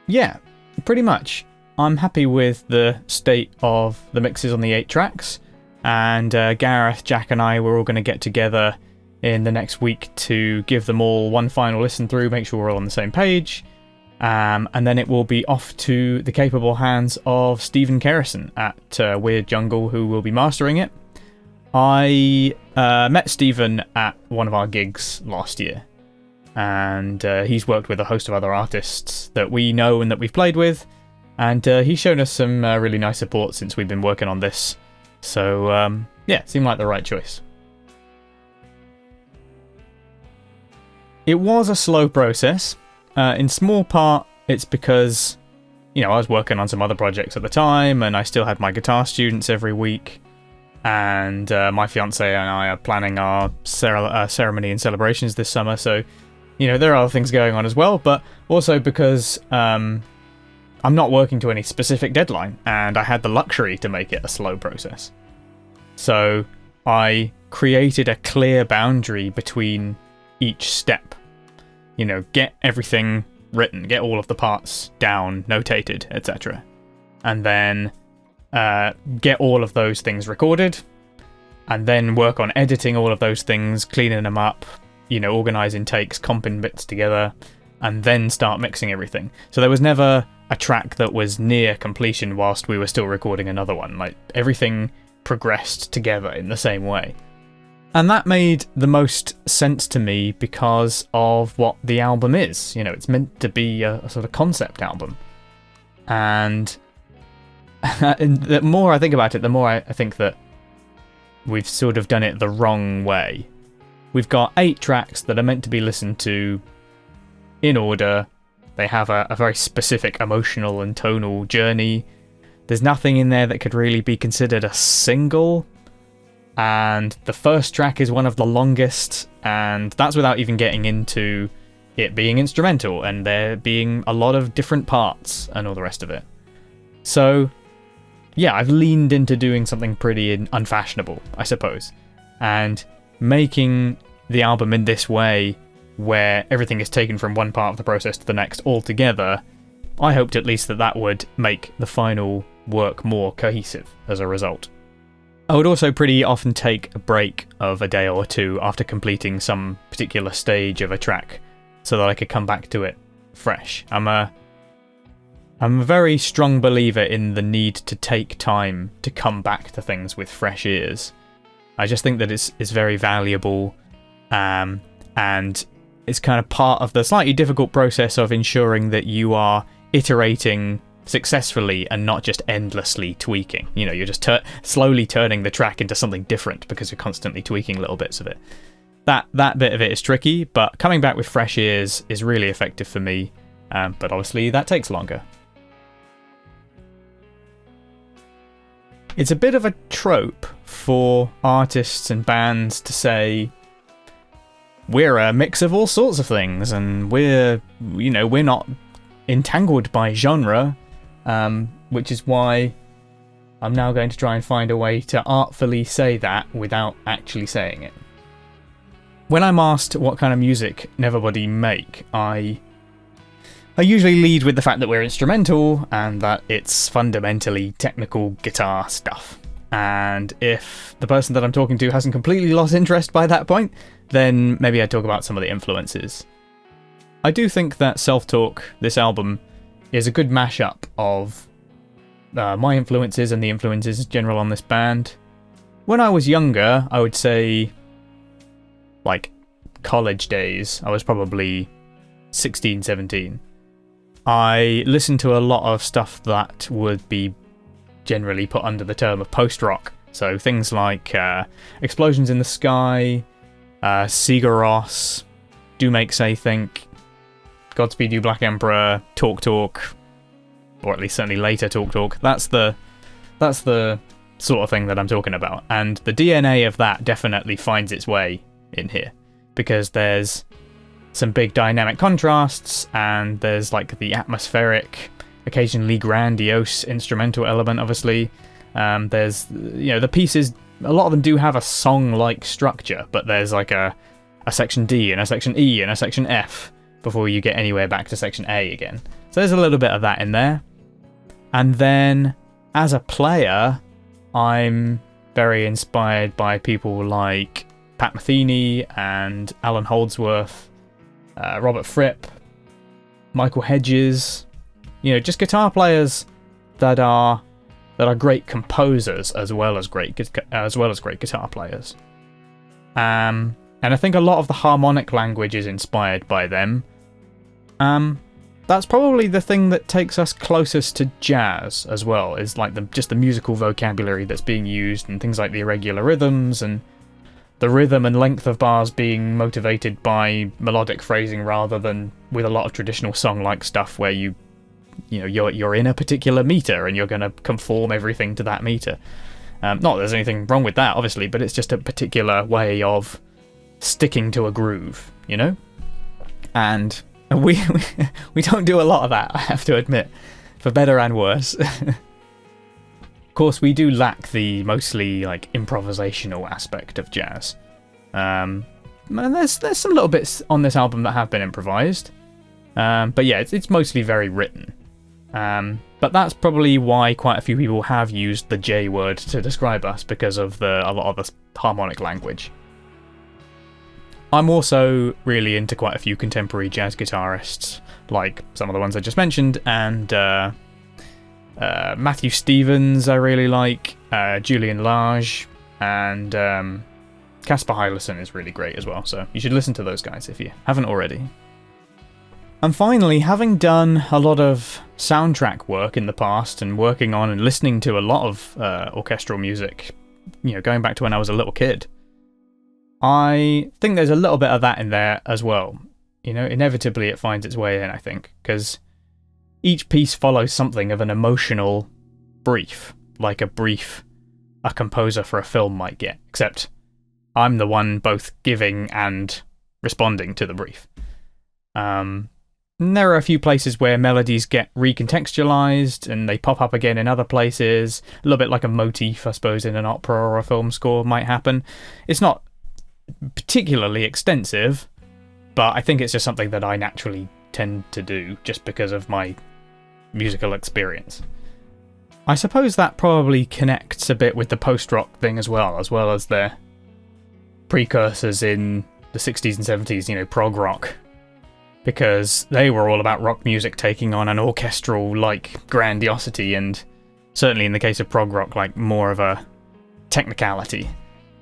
Yeah, pretty much. I'm happy with the state of the mixes on the 8 tracks, and Gareth, Jack and I were all going to get together in the next week to give them all one final listen through, make sure we're all on the same page, and then it will be off to the capable hands of Stephen Kerrison at Weird Jungle, who will be mastering it. I met Stephen at one of our gigs last year, and he's worked with a host of other artists that we know and that we've played with, and he's shown us some really nice support since we've been working on this. So, yeah, seemed like the right choice. It was a slow process. In small part, it's because, I was working on some other projects at the time, and I still had my guitar students every week, and my fiancée and I are planning our ceremony and celebrations this summer, so, there are other things going on as well, but also because I'm not working to any specific deadline, and I had the luxury to make it a slow process. So I created a clear boundary between each step. Get everything written, get all of the parts down, notated, etc. And then get all of those things recorded, and then work on editing all of those things, cleaning them up, organising takes, comping bits together, and then start mixing everything. So there was never a track that was near completion whilst we were still recording another one. Like, everything progressed together in the same way. And that made the most sense to me because of what the album is. It's meant to be a sort of concept album. And the more I think about it, the more I think that we've sort of done it the wrong way. We've got 8 tracks that are meant to be listened to in order. They have a very specific emotional and tonal journey. There's nothing in there that could really be considered a single. And the first track is one of the longest, and that's without even getting into it being instrumental and there being a lot of different parts and all the rest of it. So, yeah, I've leaned into doing something pretty unfashionable, I suppose. And making the album in this way, where everything is taken from one part of the process to the next altogether, I hoped at least that would make the final work more cohesive as a result. I would also pretty often take a break of a day or two after completing some particular stage of a track so that I could come back to it fresh. I'm a very strong believer in the need to take time to come back to things with fresh ears. I just think that it's very valuable, and it's kind of part of the slightly difficult process of ensuring that you are iterating successfully and not just endlessly tweaking. You're just slowly turning the track into something different because you're constantly tweaking little bits of it. That bit of it is tricky, but coming back with fresh ears is really effective for me, but obviously that takes longer. It's a bit of a trope for artists and bands to say, we're a mix of all sorts of things, and we're not entangled by genre, which is why I'm now going to try and find a way to artfully say that without actually saying it. When I'm asked what kind of music Neverbody make, I usually lead with the fact that we're instrumental and that it's fundamentally technical guitar stuff. And if the person that I'm talking to hasn't completely lost interest by that point, then maybe I'd talk about some of the influences. I do think that Self-Talk, this album, is a good mashup of my influences and the influences general on this band. When I was younger, I would say, like, college days, I was probably 16, 17. I listened to a lot of stuff that would be generally put under the term of post-rock. So things like Explosions in the Sky, Sigur Rós, Do Make Say Think, Godspeed You Black Emperor, Talk Talk, or at least certainly later Talk Talk. That's the sort of thing that I'm talking about. And the DNA of that definitely finds its way in here, because there's some big dynamic contrasts, and there's like the atmospheric, occasionally grandiose instrumental element, obviously. There's, the pieces, a lot of them do have a song-like structure, but there's like a section D and a section E and a section F, before you get anywhere back to section A again. So there's a little bit of that in there. And then as a player, I'm very inspired by people like Pat Metheny and Alan Holdsworth, Robert Fripp, Michael Hedges, just guitar players that are great composers as well as great guitar players. And I think a lot of the harmonic language is inspired by them. That's probably the thing that takes us closest to jazz as well, is like just the musical vocabulary that's being used and things like the irregular rhythms and the rhythm and length of bars being motivated by melodic phrasing rather than with a lot of traditional song-like stuff where you're in a particular meter and you're going to conform everything to that meter. Not that there's anything wrong with that, obviously, but it's just a particular way of sticking to a groove, And we don't do a lot of that, I have to admit, for better and worse. Of course, we do lack the mostly like improvisational aspect of jazz. And there's some little bits on this album that have been improvised. But yeah, it's mostly very written. But that's probably why quite a few people have used the J word to describe us, because of a lot of the harmonic language. I'm also really into quite a few contemporary jazz guitarists, like some of the ones I just mentioned, and Matthew Stevens I really like, Julian Lage, and Casper Hylerson is really great as well, so you should listen to those guys if you haven't already. And finally, having done a lot of soundtrack work in the past and working on and listening to a lot of orchestral music, going back to when I was a little kid, I think there's a little bit of that in there as well. Inevitably it finds its way in, I think, because each piece follows something of an emotional brief, like a brief a composer for a film might get, except I'm the one both giving and responding to the brief. And there are a few places where melodies get recontextualized and they pop up again in other places, a little bit like a motif, I suppose, in an opera or a film score might happen. It's not particularly extensive, but I think it's just something that I naturally tend to do just because of my musical experience. I suppose that probably connects a bit with the post-rock thing as well as their precursors in the 60s and 70s, prog rock, because they were all about rock music taking on an orchestral-like grandiosity, and certainly in the case of prog rock, like more of a technicality.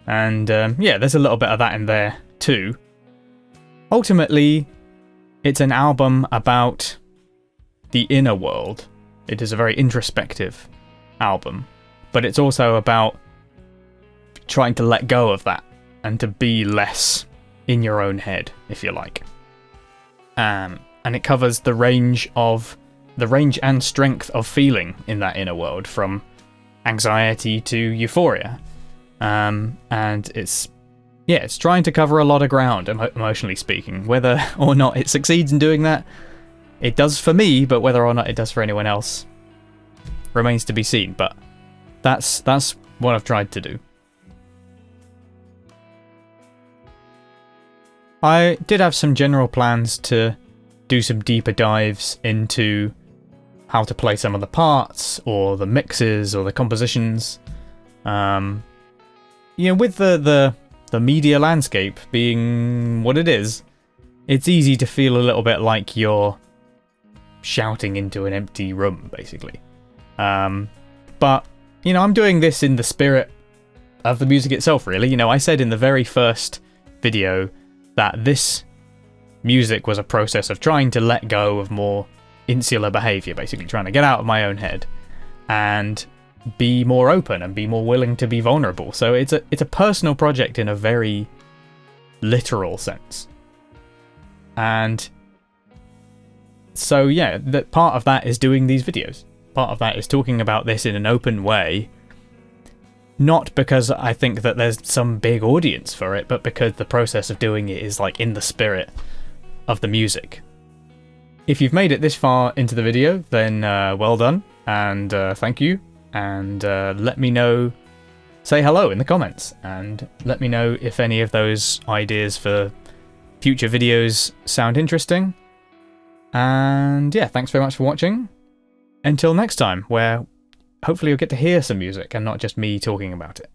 And there's a little bit of that in there too. Ultimately, it's an album about the inner world. It is a very introspective album, but it's also about trying to let go of that and to be less in your own head, if you like. And it covers the range and strength of feeling in that inner world, from anxiety to euphoria. And it's trying to cover a lot of ground, emotionally speaking. Whether or not it succeeds in doing that, it does for me, but whether or not it does for anyone else remains to be seen. But that's what I've tried to do. I did have some general plans to do some deeper dives into how to play some of the parts, or the mixes, or the compositions. With the media landscape being what it is, it's easy to feel a little bit like you're shouting into an empty room, basically. But, I'm doing this in the spirit of the music itself, really. I said in the very first video that this music was a process of trying to let go of more insular behaviour, basically trying to get out of my own head and be more open and be more willing to be vulnerable. So it's a personal project in a very literal sense. And so that part of that is doing these videos. Part of that is talking about this in an open way, not because I think that there's some big audience for it, but because the process of doing it is like in the spirit of the music. If you've made it this far into the video, then well done, and thank you. And let me know, say hello in the comments, and let me know if any of those ideas for future videos sound interesting. And yeah, thanks very much for watching. Until next time, where hopefully you'll get to hear some music and not just me talking about it.